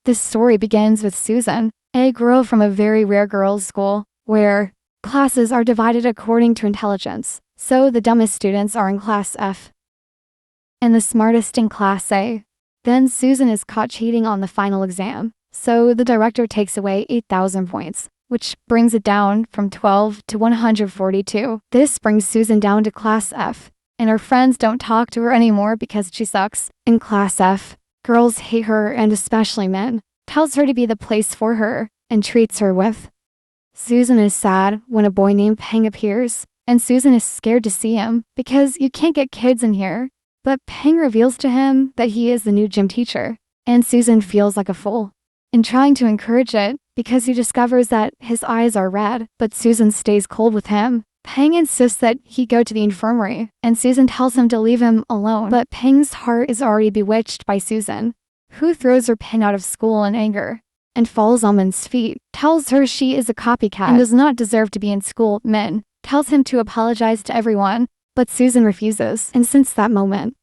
This story begins with Susan, a girl from a very rare girls' school, where classes are divided according to intelligence, so the dumbest students are in class F and the smartest in class A. Then Susan is caught cheating on the final exam, so the director takes away 8,000 points, which brings it down from 12 to 142. This brings Susan down to class F, and her friends don't talk to her anymore because she sucks. In class F, girls hate her, and especially men, tells her to be the place for her, and treats her with. Susan is sad when a boy named Peng appears, and Susan is scared to see him because you can't get kids in here. But Peng reveals to him that he is the new gym teacher, and Susan feels like a fool in trying to encourage it because he discovers that his eyes are red, but Susan stays cold with him. Peng insists that he go to the infirmary, and Susan tells him to leave him alone, but Peng's heart is already bewitched by Susan, who throws her pen out of school in anger and falls on Min's feet, tells her she is a copycat and does not deserve to be in school. Min tells him to apologize to everyone, but Susan refuses, and since that moment,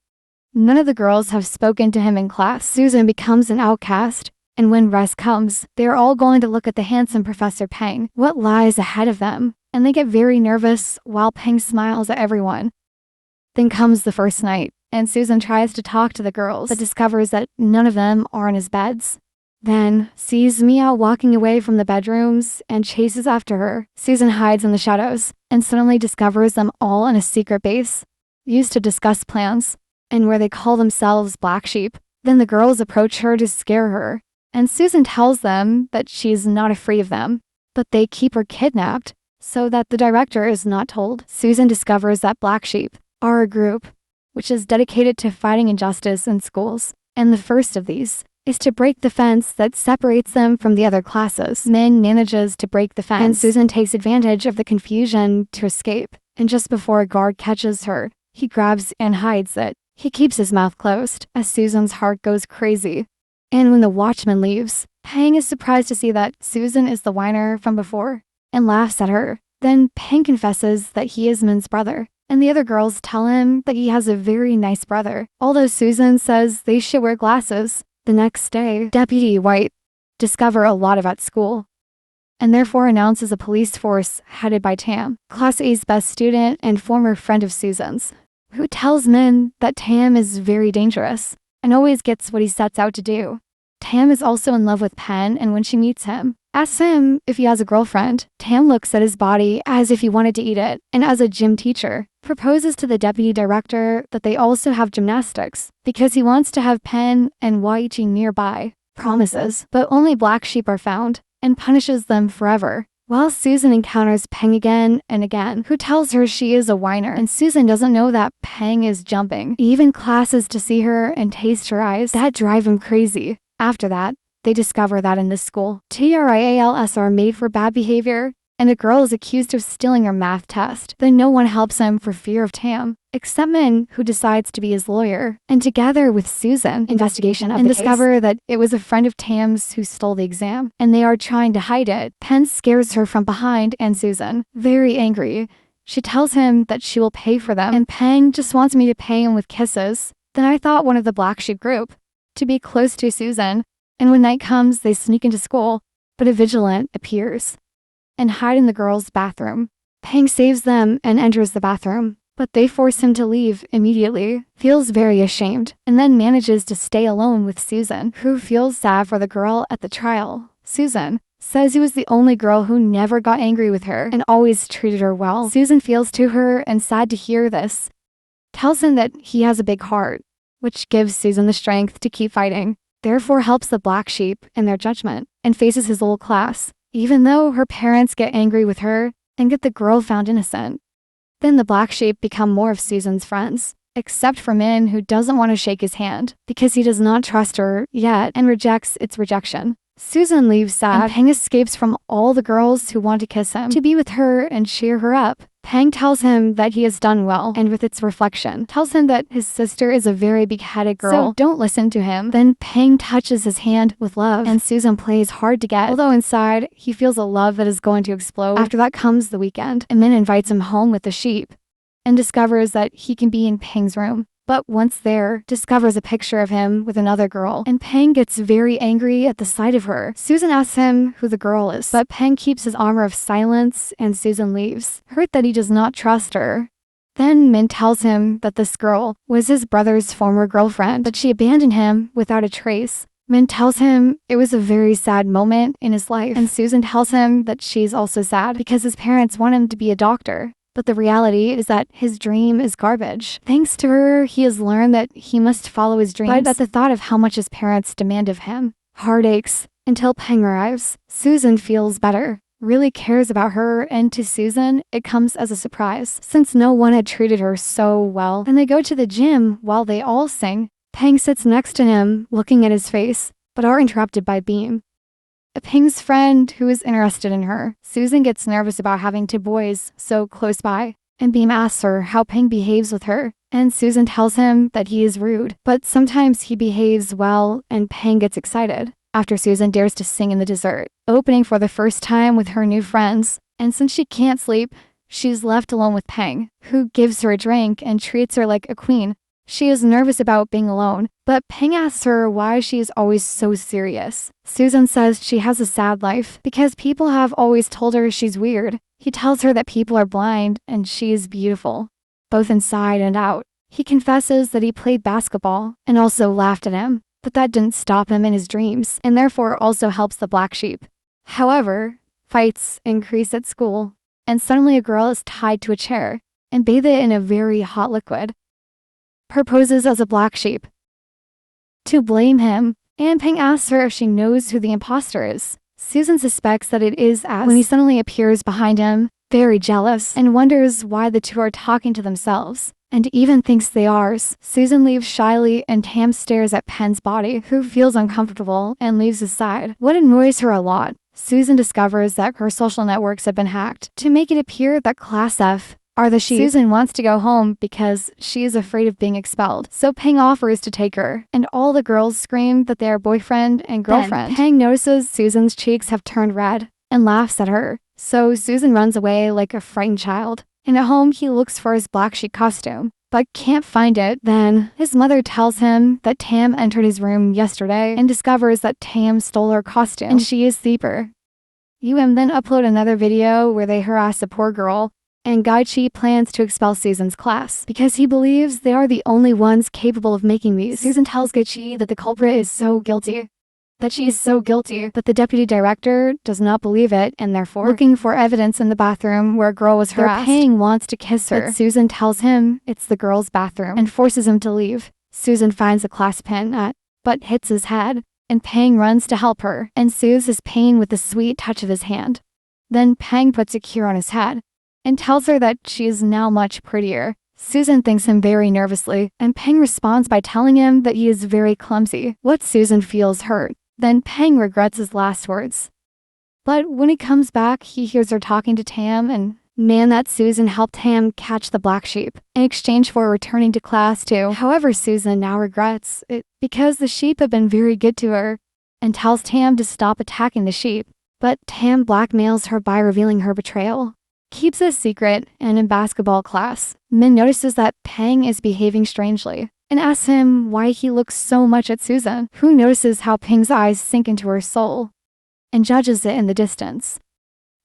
none of the girls have spoken to him in class. Susan becomes an outcast, and when rest comes, they are all going to look at the handsome Professor Peng, what lies ahead of them, and they get very nervous while Peng smiles at everyone. Then comes the first night, and Susan tries to talk to the girls, but discovers that none of them are in his beds. Then sees Mia walking away from the bedrooms and chases after her. Susan hides in the shadows and suddenly discovers them all in a secret base used to discuss plans and where they call themselves Black Sheep. Then the girls approach her to scare her, and Susan tells them that she's not afraid of them, but they keep her kidnapped so that the director is not told. Susan discovers that Black Sheep are a group which is dedicated to fighting injustice in schools, and the first of these is to break the fence that separates them from the other classes. Min manages to break the fence, and Susan takes advantage of the confusion to escape, and just before a guard catches her, he grabs and hides it. He keeps his mouth closed as Susan's heart goes crazy. And when the watchman leaves, Peng is surprised to see that Susan is the whiner from before and laughs at her. Then Peng confesses that he is Min's brother, and the other girls tell him that he has a very nice brother, although Susan says they should wear glasses. The next day, Deputy White discovers a lot about school, and therefore announces a police force headed by Tam, Class A's best student and former friend of Susan's, who tells Min that Tam is very dangerous and always gets what he sets out to do. Tam is also in love with Pen, and when she meets him, asks him if he has a girlfriend. Tam looks at his body as if he wanted to eat it, and as a gym teacher, proposes to the deputy director that they also have gymnastics because he wants to have Pen and Waichi nearby. Promises, but only Black Sheep are found, and punishes them forever. While Susan encounters Peng again and again, who tells her she is a whiner, and Susan doesn't know that Peng is jumping. He even classes to see her and taste her eyes that drive him crazy. After that, they discover that in this school, TRIALs are made for bad behavior, and a girl is accused of stealing her math test. Then no one helps him for fear of Tam, except Min, who decides to be his lawyer, and together with Susan, investigation of the case, discover that it was a friend of Tam's who stole the exam, and they are trying to hide it. Pen scares her from behind, and Susan, very angry, she tells him that she will pay for them, and Peng just wants me to pay him with kisses. Then I thought one of the Black Sheep group to be close to Susan, and when night comes, they sneak into school, but a vigilant appears and hide in the girls' bathroom. Peng saves them and enters the bathroom, but they force him to leave immediately, feels very ashamed, and then manages to stay alone with Susan, who feels sad for the girl at the trial. Susan says he was the only girl who never got angry with her and always treated her well. Susan feels to her and sad to hear this, tells him that he has a big heart, which gives Susan the strength to keep fighting, therefore helps the Black Sheep in their judgment, and faces his old class, even though her parents get angry with her and get the girl found innocent. Then the Black Sheep become more of Susan's friends, except for Min, who doesn't want to shake his hand because he does not trust her yet and rejects its rejection. Susan leaves sad, and Peng escapes from all the girls who want to kiss him to be with her and cheer her up. Peng tells him that he has done well, and with its reflection, tells him that his sister is a very big-headed girl, so don't listen to him. Then Peng touches his hand with love, and Susan plays hard to get, although inside, he feels a love that is going to explode. After that comes the weekend, and Min invites him home with the sheep, and discovers that he can be in Peng's room. but once there, discovers a picture of him with another girl, and Peng gets very angry at the sight of her. Susan asks him who the girl is, but Peng keeps his armor of silence and Susan leaves, hurt that he does not trust her. Then Min tells him that this girl was his brother's former girlfriend, but she abandoned him without a trace. Min tells him it was a very sad moment in his life, and Susan tells him that she's also sad because his parents want him to be a doctor. But the reality is that his dream is garbage. Thanks to her, he has learned that he must follow his dreams, but at the thought of how much his parents demand of him, heart aches until Peng arrives. Susan feels better, really cares about her, and to Susan, it comes as a surprise, since no one had treated her so well. And they go to the gym while they all sing. Peng sits next to him, looking at his face, but are interrupted by Beam, Peng's friend who is interested in her. Susan gets nervous about having two boys so close by, and Beam asks her how Peng behaves with her, and Susan tells him that he is rude, but sometimes he behaves well, and Peng gets excited after Susan dares to sing in the dessert, opening for the first time with her new friends. And since she can't sleep, she's left alone with Peng, who gives her a drink and treats her like a queen. She is nervous about being alone, but Peng asks her why she is always so serious. Susan says she has a sad life because people have always told her she's weird. He tells her that people are blind and she is beautiful, both inside and out. He confesses that he played basketball and also laughed at him, but that didn't stop him in his dreams and therefore also helps the black sheep. However, fights increase at school, and suddenly a girl is tied to a chair and bathed in a very hot liquid. Proposes as a black sheep to blame him, and Peng asks her if she knows who the imposter is. Susan suspects that it is As when he suddenly appears behind him, very jealous, and wonders why the two are talking to themselves, and even thinks they are. Susan leaves shyly, and Tam stares at Peng's body, who feels uncomfortable and leaves his side. What annoys her a lot, Susan discovers that her social networks have been hacked to make it appear that Class F are the sheep. Susan wants to go home because she is afraid of being expelled, so Peng offers to take her, and all the girls scream that they are boyfriend and girlfriend. Then Peng notices Susan's cheeks have turned red and laughs at her, so Susan runs away like a frightened child. And at home, he looks for his black sheep costume, but can't find it. Then his mother tells him that Tam entered his room yesterday and discovers that Tam stole her costume, and she is Thieper. UM then upload another video where they harass a poor girl, and Gaichi plans to expel Susan's class because he believes they are the only ones capable of making these. Susan tells Gaichi that the culprit is so guilty, but the deputy director does not believe it, and therefore looking for evidence in the bathroom where a girl was harassed. Peng wants to kiss her, but Susan tells him it's the girl's bathroom and forces him to leave. Susan finds a class pin but hits his head, and Peng runs to help her and soothes his pain with the sweet touch of his hand. Then Peng puts a cure on his head and tells her that she is now much prettier. Susan thanks him very nervously, and Peng responds by telling him that he is very clumsy. What Susan feels hurt. Then Peng regrets his last words. But when he comes back, he hears her talking to Tam, and that Susan helped Tam catch the black sheep in exchange for returning to class too. However, Susan now regrets it because the sheep have been very good to her and tells Tam to stop attacking the sheep. But Tam blackmails her by revealing her betrayal, keeps a secret, and in basketball class, Min notices that Peng is behaving strangely and asks him why he looks so much at Susan, who notices how Peng's eyes sink into her soul and judges it in the distance.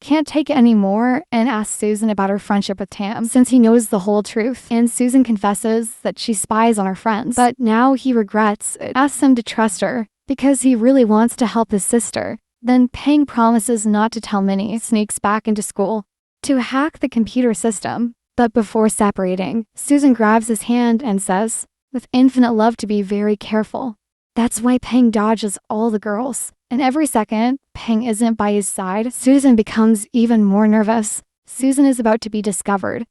Can't take it anymore and asks Susan about her friendship with Tam since he knows the whole truth, and Susan confesses that she spies on her friends, but now he regrets it, asks him to trust her because he really wants to help his sister. Then Peng promises not to tell Minnie, sneaks back into school to hack the computer system, but before separating, Susan grabs his hand and says, with infinite love, to be very careful. That's why Peng dodges all the girls, and every second Peng isn't by his side, Susan becomes even more nervous. Susan is about to be discovered,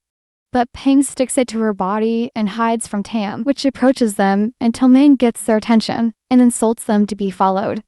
but Peng sticks it to her body and hides from Tam, which approaches them until Min gets their attention and insults them to be followed.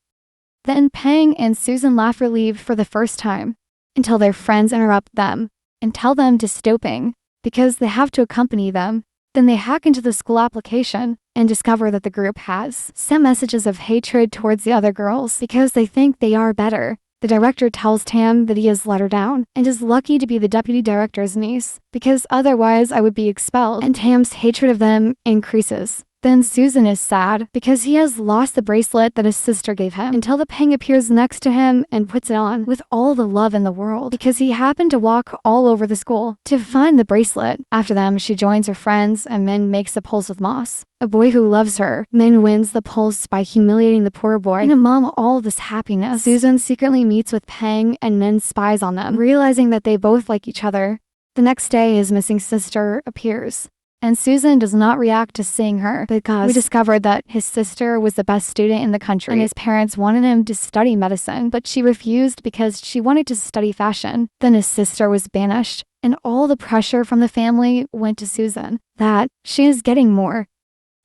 Then Peng and Susan laugh relieved for the first time, until their friends interrupt them and tell them to stoping because they have to accompany them. Then they hack into the school application and discover that the group has sent messages of hatred towards the other girls because they think they are better. The director tells Tam that he has let her down and is lucky to be the deputy director's niece, because otherwise I would be expelled, and Tam's hatred of them increases. Then Susan is sad because he has lost the bracelet that his sister gave him until the Pang appears next to him and puts it on with all the love in the world because he happened to walk all over the school to find the bracelet. After them, she joins her friends and Min makes a pulse with Moss, a boy who loves her. Min wins the pulse by humiliating the poor boy and among all this happiness, Susan secretly meets with Pang and Min spies on them, realizing that they both like each other. The next day, his missing sister appears. And Susan does not react to seeing her because we discovered that his sister was the best student in the country and his parents wanted him to study medicine, but she refused because she wanted to study fashion. Then his sister was banished and all the pressure from the family went to Susan, that she is getting more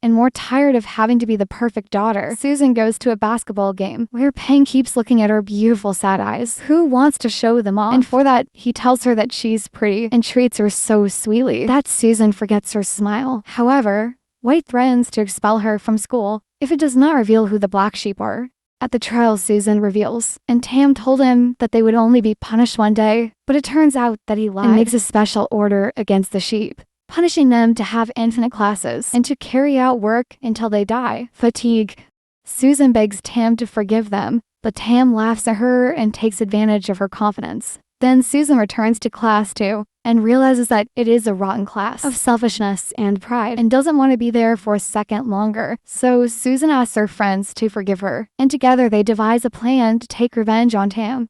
and more tired of having to be the perfect daughter. Susan goes to a basketball game where Pang keeps looking at her beautiful sad eyes. Who wants to show them off? And for that, he tells her that she's pretty and treats her so sweetly that Susan forgets her smile. However, White threatens to expel her from school if it does not reveal who the black sheep are. At the trial, Susan reveals, and Tam told him that they would only be punished one day, but it turns out that he lied and makes a special order against the sheep, punishing them to have infinite classes and to carry out work until they die. Fatigue. Susan begs Tam to forgive them, but Tam laughs at her and takes advantage of her confidence. Then Susan returns to class too and realizes that it is a rotten class of selfishness and pride and doesn't want to be there for a second longer. So Susan asks her friends to forgive her, and together they devise a plan to take revenge on Tam.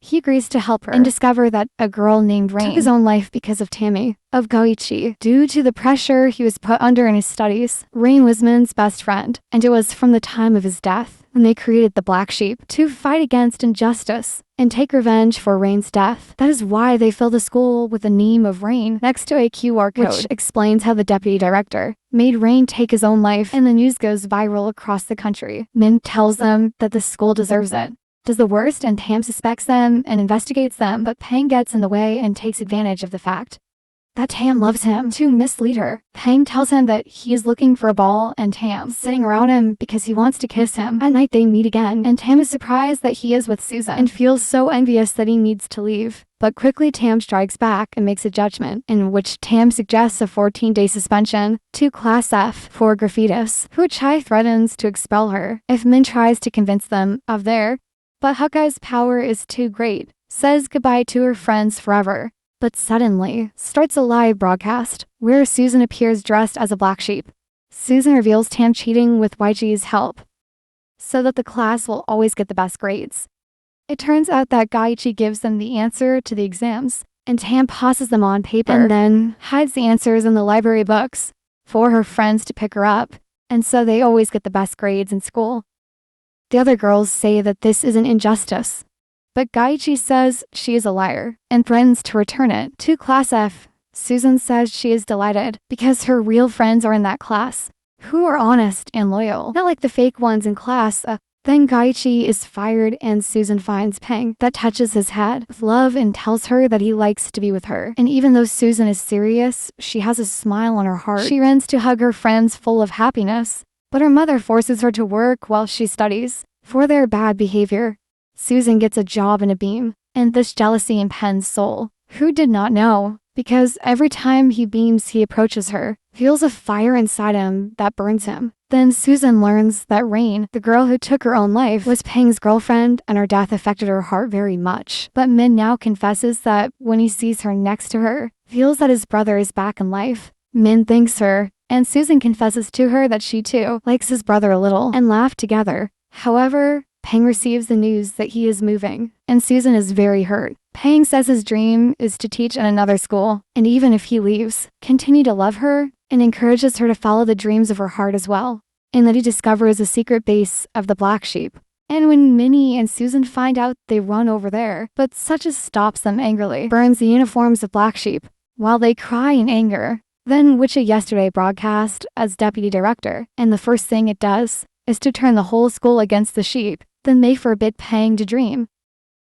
He agrees to help her and discover that a girl named Rain took his own life because of Tammy of Goichi. Due to the pressure he was put under in his studies, Rain was Min's best friend, and it was from the time of his death when they created the Black Sheep to fight against injustice and take revenge for Rain's death. That is why they fill the school with the name of Rain next to a QR code, which explains how the deputy director made Rain take his own life, and the news goes viral across the country. Min tells them that the school deserves it, does the worst, and Tam suspects them and investigates them, but Pang gets in the way and takes advantage of the fact that Tam loves him to mislead her. Pang tells him that he is looking for a ball and Tam sitting around him because he wants to kiss him. At night they meet again and Tam is surprised that he is with Susan and feels so envious that he needs to leave. But quickly Tam strikes back and makes a judgment in which Tam suggests a 14-day suspension to Class F for graffitis, which Chai threatens to expel her if Min tries to convince them of their. But Hawkeye's power is too great, says goodbye to her friends forever, but suddenly starts a live broadcast where Susan appears dressed as a black sheep. Susan reveals Tam cheating with YG's help so that the class will always get the best grades. It turns out that Gaichi gives them the answer to the exams, and Tam passes them on paper and then hides the answers in the library books for her friends to pick her up, and so they always get the best grades in school. The other girls say that this is an injustice, but Gaichi says she is a liar and threatens to return it to Class F. Susan says she is delighted because her real friends are in that class, who are honest and loyal, not like the fake ones in class. Then Gaichi is fired and Susan finds Pang that touches his head with love and tells her that he likes to be with her. And even though Susan is serious, she has a smile on her heart. She runs to hug her friends full of happiness, but her mother forces her to work while she studies for their bad behavior. Susan gets a job in a beam, and this jealousy impends Soul, who did not know, because every time he beams he approaches her, feels a fire inside him that burns him. Then Susan learns that Rain, the girl who took her own life, was Pang's girlfriend and her death affected her heart very much. But Min now confesses that when he sees her next to her, feels that his brother is back in life. Min thanks her, and Susan confesses to her that she too likes his brother a little and laugh together. However, Pang receives the news that he is moving, and Susan is very hurt. Pang says his dream is to teach in another school, and even if he leaves, continue to love her, and encourages her to follow the dreams of her heart as well, and that he discovers a secret base of the Black Sheep. And when Minnie and Susan find out, they run over there, but Such stops them angrily, burns the uniforms of Black Sheep, while they cry in anger. Then Witcha yesterday broadcast as deputy director, and the first thing it does is to turn the whole school against the sheep, then they forbid Pang to dream.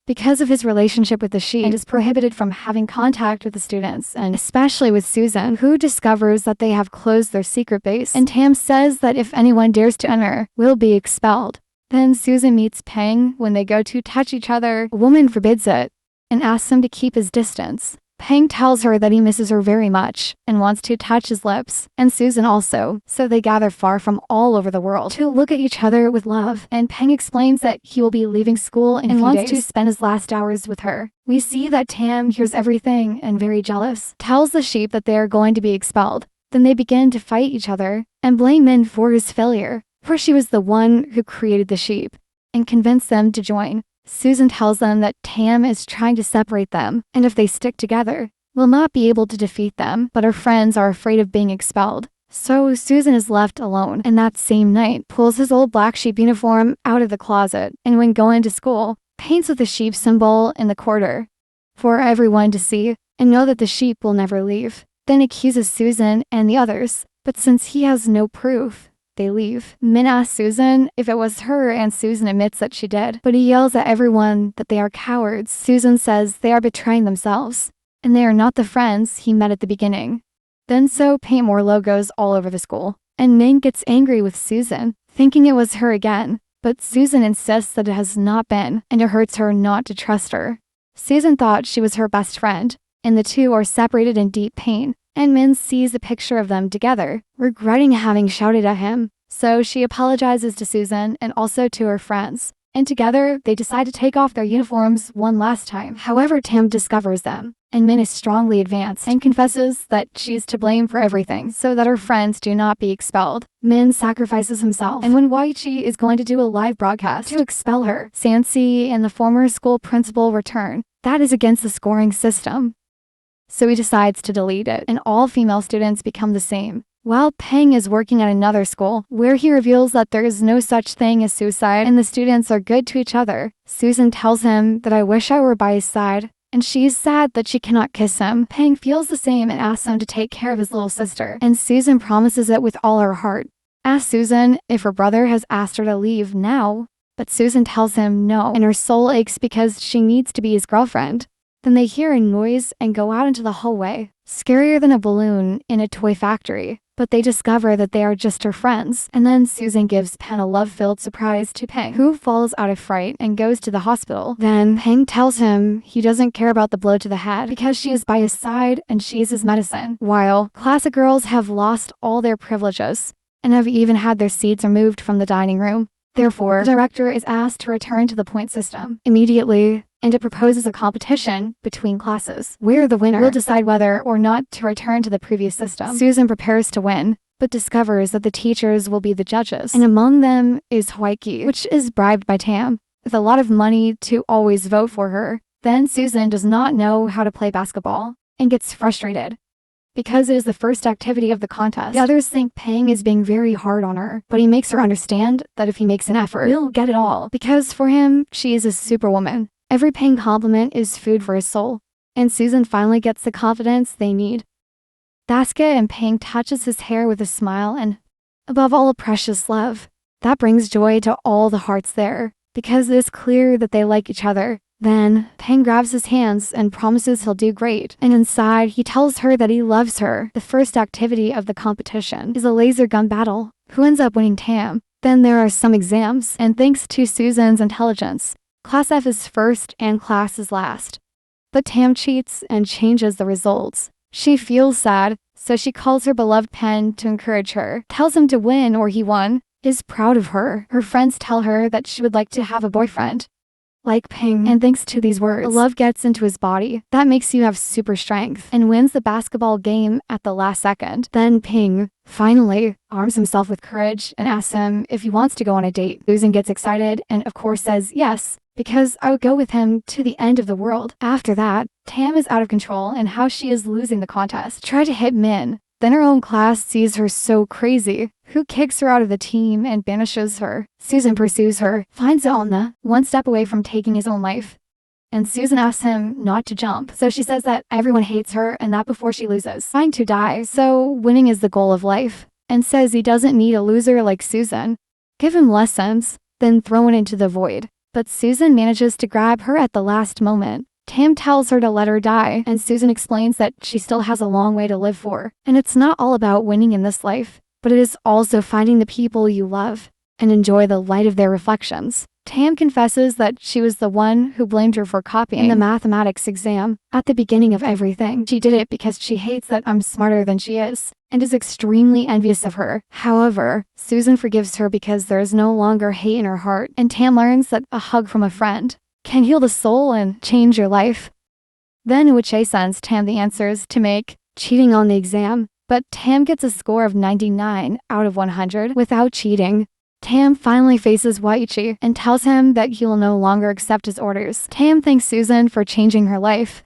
Because of his relationship with the sheep, and is prohibited from having contact with the students, and especially with Susan, who discovers that they have closed their secret base, and Tam says that if anyone dares to enter, will be expelled. Then Susan meets Peng when they go to touch each other. A woman forbids it and asks him to keep his distance. Peng tells her that he misses her very much and wants to touch his lips, and Susan also, so they gather far from all over the world to look at each other with love, and Peng explains that he will be leaving school in a few days and wants to spend his last hours with her. We see that Tam hears everything and, very jealous, tells the sheep that they are going to be expelled. Then they begin to fight each other and blame Min for his failure, for she was the one who created the sheep, and convince them to join. Susan tells them that Tam is trying to separate them, and if they stick together, will not be able to defeat them, but her friends are afraid of being expelled. So Susan is left alone, and that same night pulls his old black sheep uniform out of the closet, and when going to school, paints with the sheep symbol in the quarter for everyone to see and know that the sheep will never leave. Then accuses Susan and the others, but since he has no proof, they leave. Min asks Susan if it was her, and Susan admits that she did, but he yells at everyone that they are cowards. Susan says they are betraying themselves, and they are not the friends he met at the beginning. Then So paint more logos all over the school, and Min gets angry with Susan, thinking it was her again, but Susan insists that it has not been, and it hurts her not to trust her. Susan thought she was her best friend, and the two are separated in deep pain. And Min sees a picture of them together, regretting having shouted at him. So she apologizes to Susan and also to her friends, and together they decide to take off their uniforms one last time. However, Tam discovers them, and Min is strongly advanced and confesses that she is to blame for everything so that her friends do not be expelled. Min sacrifices himself, and when Waichi is going to do a live broadcast to expel her, Sansi and the former school principal return. That is against the scoring system. So he decides to delete it, and all female students become the same. While Peng is working at another school, where he reveals that there is no such thing as suicide and the students are good to each other, Susan tells him that I wish I were by his side, and she's sad that she cannot kiss him. Peng feels the same and asks him to take care of his little sister, and Susan promises it with all her heart. Asks Susan if her brother has asked her to leave now, but Susan tells him no, and her soul aches because she needs to be his girlfriend. Then they hear a noise and go out into the hallway, scarier than a balloon in a toy factory. But they discover that they are just her friends, and then Susan gives Peng a love-filled surprise to Peng, who falls out of fright and goes to the hospital. Then Peng tells him he doesn't care about the blow to the head because she is by his side and she is his medicine, while classic girls have lost all their privileges and have even had their seats removed from the dining room. Therefore, the director is asked to return to the point system immediately, and it proposes a competition between classes, where the winner will decide whether or not to return to the previous system. Susan prepares to win, but discovers that the teachers will be the judges, and among them is Huaiki, which is bribed by Tam with a lot of money to always vote for her. Then Susan does not know how to play basketball and gets frustrated because it is the first activity of the contest. The others think Peng is being very hard on her, but he makes her understand that if he makes an effort, he'll get it all, because for him, she is a superwoman. Every Peng compliment is food for his soul, and Susan finally gets the confidence they need. Daisuke and Peng touches his hair with a smile and, above all, a precious love. That brings joy to all the hearts there, because it is clear that they like each other. Then, Peng grabs his hands and promises he'll do great, and inside, he tells her that he loves her. The first activity of the competition is a laser gun battle, who ends up winning Tam. Then there are some exams, and thanks to Susan's intelligence, Class F is first and class is last. But Tam cheats and changes the results. She feels sad, so she calls her beloved Peng to encourage her, tells him to win or he won, is proud of her. Her friends tell her that she would like to have a boyfriend like Peng, and thanks to these words, love gets into his body. That makes you have super strength, and wins the basketball game at the last second. Then Peng finally arms himself with courage and asks him if he wants to go on a date. Susan gets excited and of course says yes, because I would go with him to the end of the world. After that, Tam is out of control and how she is losing the contest. Try to hit Min. Then her own class sees her so crazy, who kicks her out of the team and banishes her. Susan pursues her, finds Alna, one step away from taking his own life. And Susan asks him not to jump, so she says that everyone hates her and that before she loses, trying to die, so winning is the goal of life, and says he doesn't need a loser like Susan. Give him lessons, then throw it into the void. But Susan manages to grab her at the last moment. Tam tells her to let her die, and Susan explains that she still has a long way to live for. And it's not all about winning in this life, but it is also finding the people you love. and enjoy the light of their reflections. Tam confesses that she was the one who blamed her for copying the mathematics exam at the beginning of everything. She did it because she hates that I'm smarter than she is and is extremely envious of her. However, Susan forgives her because there is no longer hate in her heart, and Tam learns that a hug from a friend can heal the soul and change your life. Then Uche sends Tam the answers to make cheating on the exam, but Tam gets a score of 99 out of 100 without cheating. Tam finally faces Waichi and tells him that he will no longer accept his orders. Tam thanks Susan for changing her life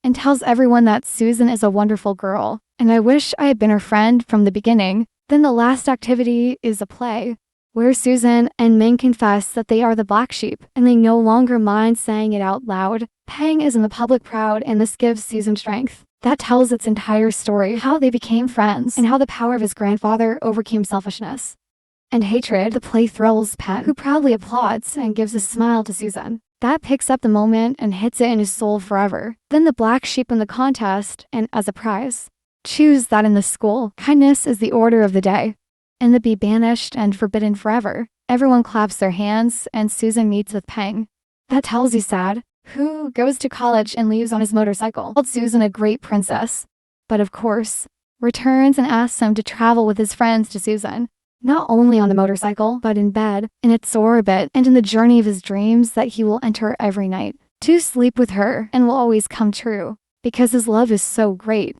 and tells everyone that Susan is a wonderful girl, and I wish I had been her friend from the beginning. Then the last activity is a play, where Susan and Ming confess that they are the black sheep, and they no longer mind saying it out loud. Pang is in the public proud, and this gives Susan strength. That tells its entire story, how they became friends, and how the power of his grandfather overcame selfishness and hatred. The play thrills Pen, who proudly applauds and gives a smile to Susan. That picks up the moment and hits it in his soul forever. Then the black sheep win the contest, and as a prize, choose that in the school. Kindness is the order of the day, and the be banished and forbidden forever. Everyone claps their hands, and Susan meets with Peng. That tells you Sad, who goes to college and leaves on his motorcycle, called Susan a great princess, but of course, returns and asks him to travel with his friends to Susan. Not only on the motorcycle, but in bed, in its orbit, and in the journey of his dreams that he will enter every night to sleep with her and will always come true, because his love is so great.